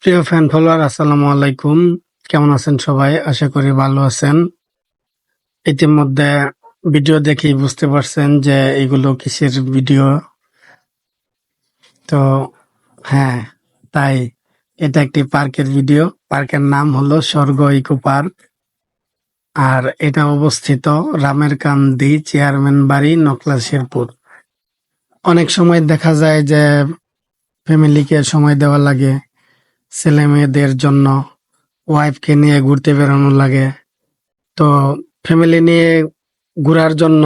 প্রিয় fan follower, আসসালামু আলাইকুম। কেমন আছেন সবাই? আশা করি ভালো আছেন। ইতিমধ্যে ভিডিও দেখেই বুঝতে পারছেন যে এগুলো কিসের ভিডিও। তো হ্যাঁ, তাই এটা একটি পার্কের ভিডিও। পার্কের নাম হলো স্বর্গ ইকো পার্ক, আর এটা অবস্থিত রামের কান্দি চেয়ারম্যান বাড়ি, নকলা শেরপুর। অনেক সময় দেখা যায় যে ফ্যামিলিকে সময় দেওয়া লাগে, ছেলে মেয়েদের জন্য, ওয়াইফকে নিয়ে ঘুরতে বেরোনো লাগে। তো ফ্যামিলি নিয়ে ঘোরার জন্য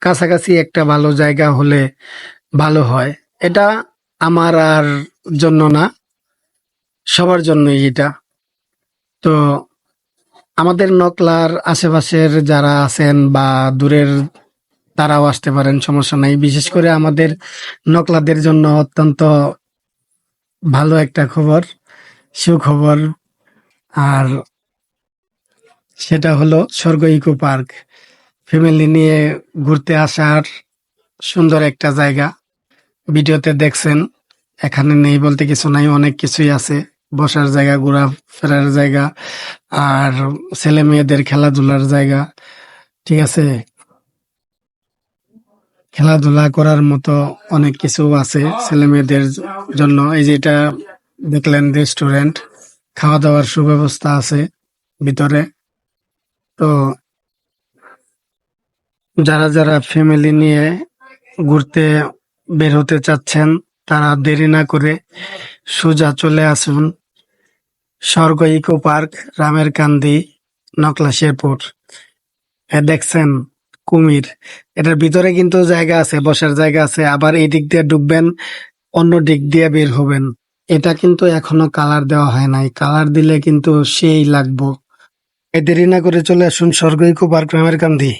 কাছাকাছি একটা ভালো জায়গা হলে ভালো হয়। এটা আমার আর জন্য না, সবার জন্যই এটা। তো আমাদের নকলার আশেপাশের যারা আছেন বা দূরের, তারাও আসতে পারেন, সমস্যা নাই। বিশেষ করে আমাদের নকলাদের জন্য অত্যন্ত ভালো একটা খবর, সুখবর। আর সেটা হলো স্বর্গ ইকো পার্ক। ফ্যামিলি নিয়ে ঘুরতে আসার সুন্দর একটা জায়গা। ভিডিওতে দেখছেন, এখানে নেই বলতে কিছু নাই, অনেক কিছুই আছে। বসার জায়গা, ঘোরা ফেরার জায়গা, আর ছেলে মেয়েদের খেলাধুলার জায়গা। ঠিক আছে, খেলাধুলা করার মতো অনেক কিছু আছে ছেলে মেয়েদের জন্য। এই যে এটা দেখলেন রেস্টুরেন্ট, খাওয়া দাওয়ার সুব্যবস্থা আছে ভিতরে। তো যারা যারা ফ্যামিলি নিয়ে ঘুরতে বের হতে চাচ্ছেন, তারা দেরি না করে সোজা চলে আসুন স্বর্গ ইকো পার্ক, রামের কান্দি, নকলা শেরপুর। দেখছেন কুমির, এটার ভিতরে কিন্তু জায়গা আছে, বসার জায়গা আছে। আবার এই দিক দিয়ে ঢুকবেন, অন্য দিক দিয়ে বের হবেন। এটা কিন্তু এখনো কালার দেওয়া হয় নাই, কালার দিলে কিন্তু সেই লাগবো। দেরি না করে চলে আসুন স্বর্গ ইকো পার্ক, রামের কান্দি।